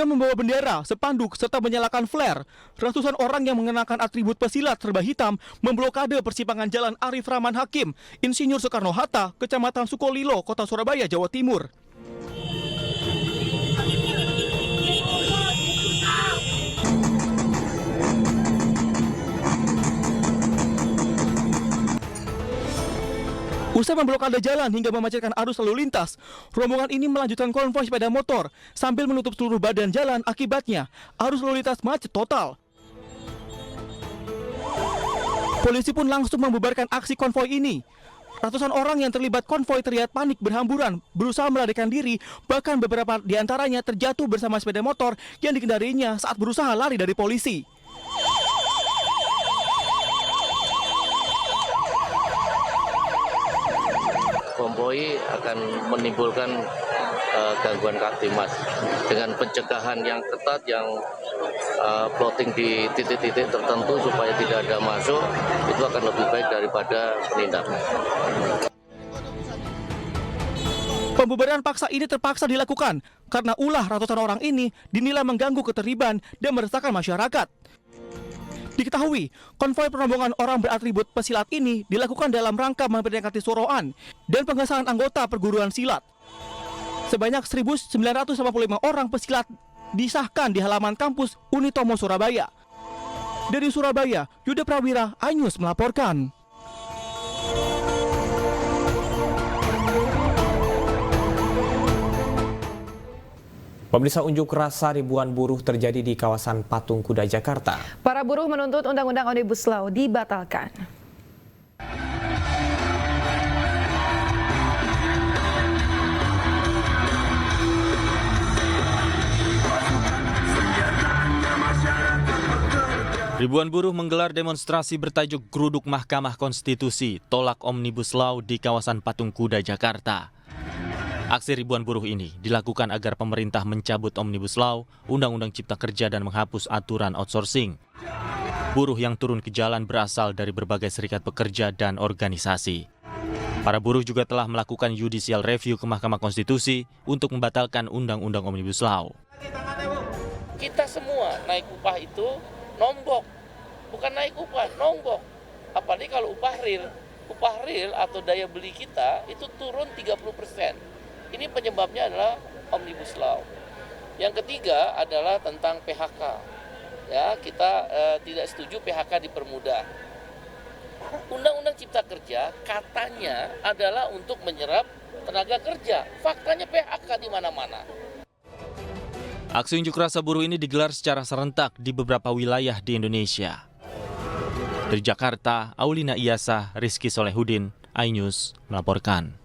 Dengan membawa bendera, spanduk, serta menyalakan flare, ratusan orang yang mengenakan atribut pesilat serba hitam memblokade persimpangan Jalan Arif Rahman Hakim, Insinyur Soekarno-Hatta, Kecamatan Sukolilo, Kota Surabaya, Jawa Timur. Usai memblokade jalan hingga memacetkan arus lalu lintas, rombongan ini melanjutkan konvoi sepeda motor sambil menutup seluruh badan jalan. Akibatnya, arus lalu lintas macet total. Polisi pun langsung membubarkan aksi konvoi ini. Ratusan orang yang terlibat konvoi terlihat panik berhamburan, berusaha melarikan diri, bahkan beberapa di antaranya terjatuh bersama sepeda motor yang dikendarinya saat berusaha lari dari polisi. Konvoi akan menimbulkan gangguan Kamtibmas dengan pencegahan yang ketat, yang plotting di titik-titik tertentu supaya tidak ada masuk, itu akan lebih baik daripada penindakan. Pembubaran paksa ini terpaksa dilakukan karena ulah ratusan orang ini dinilai mengganggu ketertiban dan meresahkan masyarakat. Diketahui, konvoi perombongan orang beratribut pesilat ini dilakukan dalam rangka memperingati Soroan dan pengesahan anggota perguruan silat. Sebanyak 1.985 orang pesilat disahkan di halaman kampus Unitomo Surabaya. Dari Surabaya, Yuda Prawira, iNews melaporkan. Pemirsa, unjuk rasa ribuan buruh terjadi di kawasan Patung Kuda, Jakarta. Para buruh menuntut Undang-Undang Omnibus Law dibatalkan. Ribuan buruh menggelar demonstrasi bertajuk Geruduk Mahkamah Konstitusi, Tolak Omnibus Law di kawasan Patung Kuda, Jakarta. Aksi ribuan buruh ini dilakukan agar pemerintah mencabut Omnibus Law, Undang-Undang Cipta Kerja dan menghapus aturan outsourcing. Buruh yang turun ke jalan berasal dari berbagai serikat pekerja dan organisasi. Para buruh juga telah melakukan judicial review ke Mahkamah Konstitusi untuk membatalkan Undang-Undang Omnibus Law. Kita semua naik upah itu nombok, bukan naik upah, nombok. Apalagi kalau upah real atau daya beli kita itu turun 30%. Ini penyebabnya adalah Omnibus Law. Yang ketiga adalah tentang PHK. Ya, kita tidak setuju PHK dipermudah. Undang-Undang Cipta Kerja katanya adalah untuk menyerap tenaga kerja. Faktanya PHK di mana-mana. Aksi unjuk rasa buruh ini digelar secara serentak di beberapa wilayah di Indonesia. Dari Jakarta, Aulina Iyasah, Rizky Solehudin, iNews melaporkan.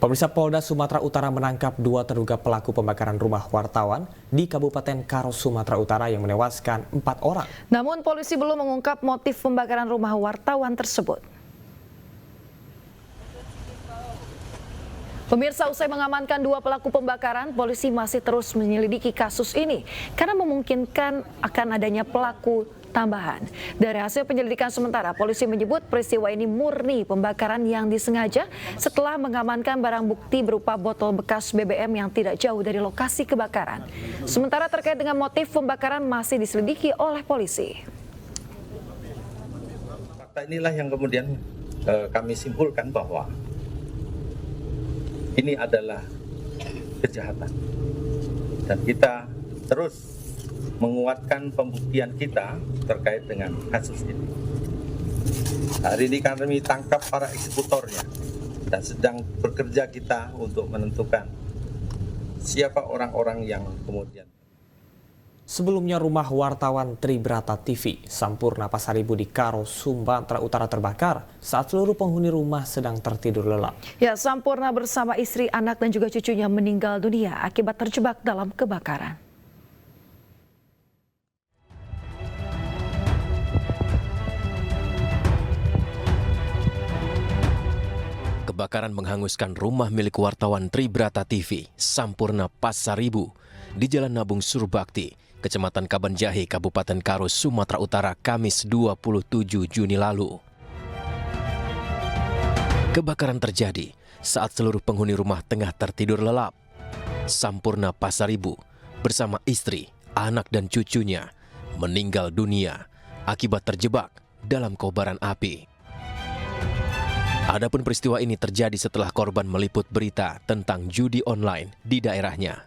Pemirsa, Polda Sumatera Utara menangkap 2 terduga pelaku pembakaran rumah wartawan di Kabupaten Karo, Sumatera Utara yang menewaskan 4 orang. Namun polisi belum mengungkap motif pembakaran rumah wartawan tersebut. Pemirsa, usai mengamankan 2 pelaku pembakaran, polisi masih terus menyelidiki kasus ini karena memungkinkan akan adanya pelaku tambahan. Dari hasil penyelidikan sementara, polisi menyebut peristiwa ini murni pembakaran yang disengaja setelah mengamankan barang bukti berupa botol bekas BBM yang tidak jauh dari lokasi kebakaran. Sementara terkait dengan motif pembakaran masih diselidiki oleh polisi. Fakta inilah yang kemudian kami simpulkan bahwa ini adalah kejahatan. Dan kita terus menguatkan pembuktian kita terkait dengan kasus ini. Hari ini kami tangkap para eksekutornya dan sedang bekerja kita untuk menentukan siapa orang-orang yang kemudian. Sebelumnya, rumah wartawan Tribrata TV Sampurna Pasaribu di Karo, Sumatera Utara terbakar saat seluruh penghuni rumah sedang tertidur lelap. Ya, Sampurna bersama istri, anak dan juga cucunya meninggal dunia akibat terjebak dalam kebakaran. Kebakaran menghanguskan rumah milik wartawan Tribrata TV Sampurna Pasaribu di Jalan Nabung Surbakti, Kecamatan Kabanjahe, Kabupaten Karo, Sumatera Utara, Kamis 27 Juni lalu. Kebakaran terjadi saat seluruh penghuni rumah tengah tertidur lelap. Sampurna Pasaribu bersama istri, anak dan cucunya meninggal dunia akibat terjebak dalam kobaran api. Adapun peristiwa ini terjadi setelah korban meliput berita tentang judi online di daerahnya.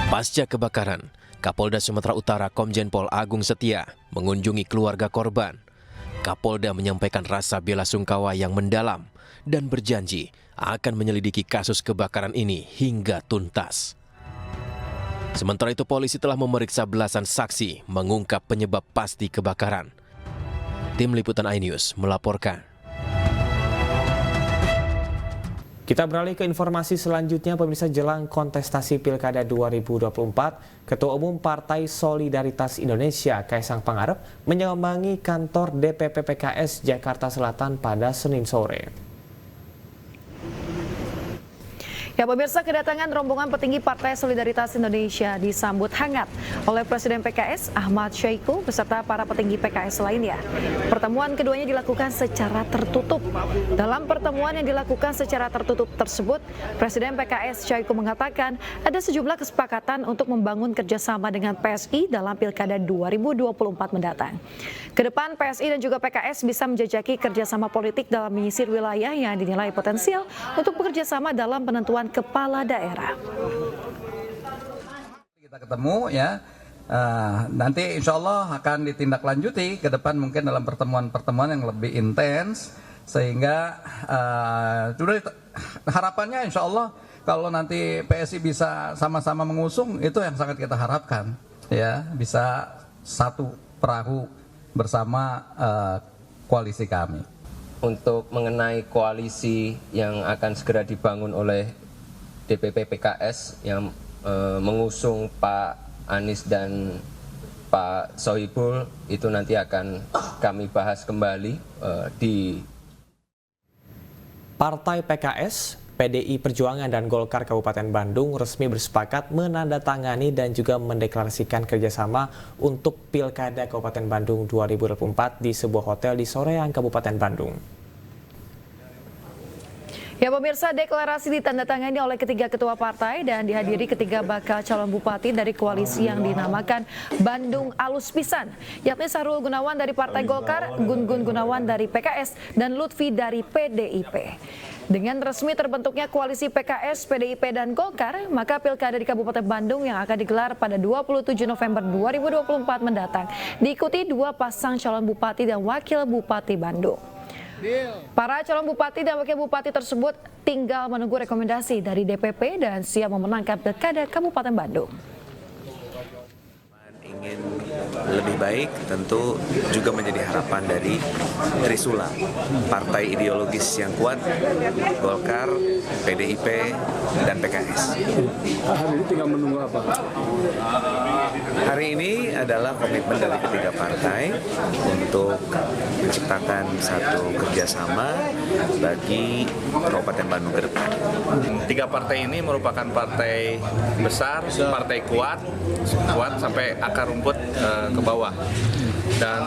Pasca kebakaran, Kapolda Sumatera Utara Komjen Pol Agung Setia mengunjungi keluarga korban. Kapolda menyampaikan rasa bela sungkawa yang mendalam dan berjanji akan menyelidiki kasus kebakaran ini hingga tuntas. Sementara itu polisi telah memeriksa belasan saksi mengungkap penyebab pasti kebakaran. Tim Liputan iNews melaporkan. Kita beralih ke informasi selanjutnya, pemirsa. Jelang kontestasi Pilkada 2024, Ketua Umum Partai Solidaritas Indonesia Kaisang Pangarep menyambangi kantor DPP PKS Jakarta Selatan pada Senin sore. Ya pemirsa, kedatangan rombongan petinggi Partai Solidaritas Indonesia disambut hangat oleh Presiden PKS Ahmad Syahiku beserta para petinggi PKS lainnya. Pertemuan keduanya dilakukan secara tertutup. Dalam pertemuan yang dilakukan secara tertutup tersebut, Presiden PKS Syahiku mengatakan ada sejumlah kesepakatan untuk membangun kerjasama dengan PSI dalam Pilkada 2024 mendatang. Kedepan PSI dan juga PKS bisa menjajaki kerjasama politik dalam menyisir wilayah yang dinilai potensial untuk bekerjasama dalam penentuan kepala daerah. Kita ketemu ya, nanti insya Allah akan ditindaklanjuti ke depan mungkin dalam pertemuan-pertemuan yang lebih intens, sehingga harapannya insya Allah kalau nanti PSI bisa sama-sama mengusung, itu yang sangat kita harapkan ya, bisa satu perahu bersama koalisi kami. Untuk mengenai koalisi yang akan segera dibangun oleh DPP PKS yang mengusung Pak Anies dan Pak Sohibul, itu nanti akan kami bahas kembali di Partai PKS, PDI Perjuangan dan Golkar Kabupaten Bandung resmi bersepakat menandatangani dan juga mendeklarasikan kerjasama untuk Pilkada Kabupaten Bandung 2024 di sebuah hotel di Soreang, Kabupaten Bandung. Ya pemirsa, deklarasi ditandatangani oleh ketiga ketua partai dan dihadiri ketiga bakal calon bupati dari koalisi yang dinamakan Bandung Alus Pisan, yakni Sahrul Gunawan dari Partai Golkar, Gun-Gun Gunawan dari PKS, dan Lutfi dari PDIP. Dengan resmi terbentuknya koalisi PKS, PDIP, dan Golkar, maka Pilkada di Kabupaten Bandung yang akan digelar pada 27 November 2024 mendatang diikuti dua pasang calon bupati dan wakil bupati Bandung. Para calon bupati dan wakil bupati tersebut tinggal menunggu rekomendasi dari DPP dan siap memenangkan Pilkada Kabupaten Bandung. Ingin lebih baik tentu juga menjadi harapan dari Trisula, partai ideologis yang kuat, Golkar, PDIP, dan PKS. Hari ini tinggal menunggu apa? Hari ini adalah komitmen dari ketiga partai untuk menciptakan satu kerjasama bagi Kabupaten Bandung ke depan. Tiga partai ini merupakan partai besar, partai kuat sampai akar rumput ke bawah. Dan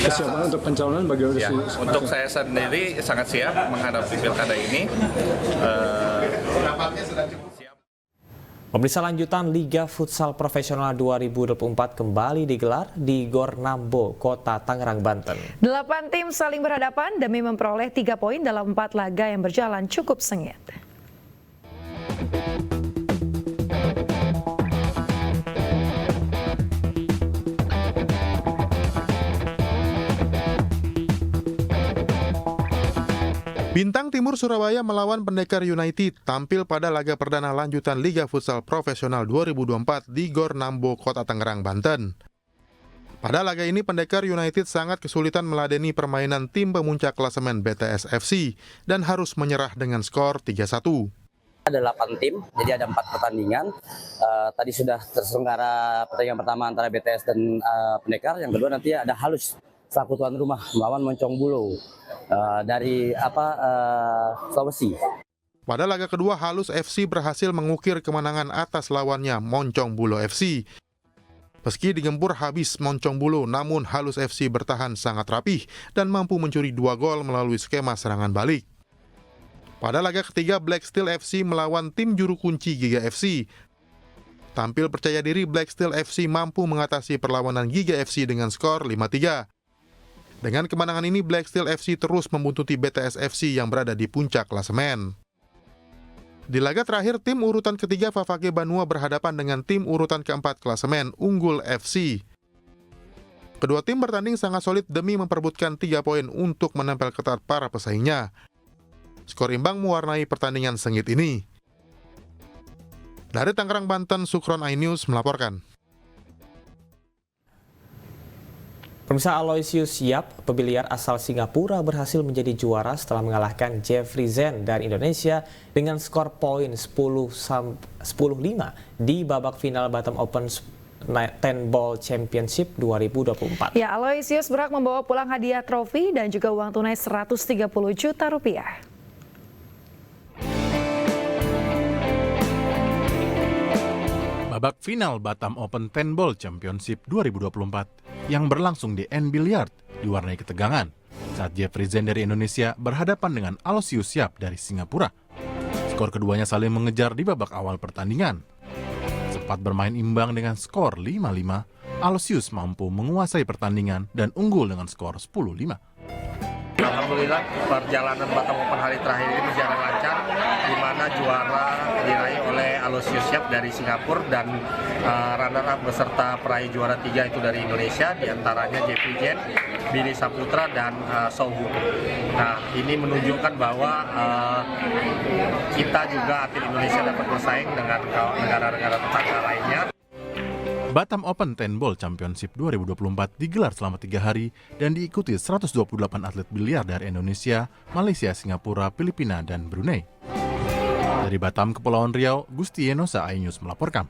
kesiapan untuk pencalonan bagaimana? Ya, untuk saya sendiri sangat siap menghadapi pilkada ini. Pemirsa, lanjutan Liga Futsal Profesional 2024 kembali digelar di Gor Nambo, Kota Tangerang, Banten. 8 tim saling berhadapan demi memperoleh 3 poin dalam 4 laga yang berjalan cukup sengit. Bintang Timur Surabaya melawan Pendekar United tampil pada laga perdana lanjutan Liga Futsal Profesional 2024 di Gor Nambo, Kota Tangerang, Banten. Pada laga ini Pendekar United sangat kesulitan meladeni permainan tim pemuncak klasemen BTS FC dan harus menyerah dengan skor 3-1. Ada 8 tim, jadi ada 4 pertandingan. Tadi sudah terselenggara pertandingan pertama antara BTS dan Pendekar, yang kedua nanti ada Halus selaku tuan rumah melawan Moncong Bulo dari Sulawesi. Pada laga kedua, Halus FC berhasil mengukir kemenangan atas lawannya Moncong Bulo FC. Meski digempur habis Moncong Bulo, namun Halus FC bertahan sangat rapih dan mampu mencuri 2 gol melalui skema serangan balik. Pada laga ketiga, Black Steel FC melawan tim juru kunci Giga FC. Tampil percaya diri, Black Steel FC mampu mengatasi perlawanan Giga FC dengan skor 5-3. Dengan kemenangan ini, Black Steel FC terus membuntuti BTS FC yang berada di puncak klasemen. Di laga terakhir, tim urutan ketiga Favake Banua berhadapan dengan tim urutan keempat klasemen Unggul FC. Kedua tim bertanding sangat solid demi memperebutkan 3 poin untuk menempel ketat para pesaingnya. Skor imbang mewarnai pertandingan sengit ini. Dari Tangerang, Banten, Sukron iNews melaporkan. Pemirsa, Aloysius Yap, pebiliar asal Singapura, berhasil menjadi juara setelah mengalahkan Jeffrey Zheng dari Indonesia dengan skor poin 10-5 di babak final Batam Open Tenball Championship 2024. Ya, Aloysius berhak membawa pulang hadiah trofi dan juga uang tunai 130 juta rupiah. Babak final Batam Open Tenball Championship 2024 yang berlangsung di N Billiard diwarnai ketegangan saat Jeffrey Zheng dari Indonesia berhadapan dengan Aloysius Yap dari Singapura. Skor keduanya saling mengejar di babak awal pertandingan. Sempat bermain imbang dengan skor 5-5, Aloysius mampu menguasai pertandingan dan unggul dengan skor 10-5. Alhamdulillah perjalanan Batam Open hari terakhir ini berjalan lancar, di mana juara diraih oleh Aloysius Yap dari Singapura dan runner-up beserta peraih juara 3 itu dari Indonesia, diantaranya Jeffrey Zheng, Billy Saputra, dan Sohu. Nah, ini menunjukkan bahwa kita juga atlet Indonesia dapat bersaing dengan negara-negara tetangga lainnya. Batam Open Tenball Championship 2024 digelar selama 3 hari dan diikuti 128 atlet biliar dari Indonesia, Malaysia, Singapura, Filipina, dan Brunei. Dari Batam, Kepulauan Riau, Gusti Yenosa iNews melaporkan.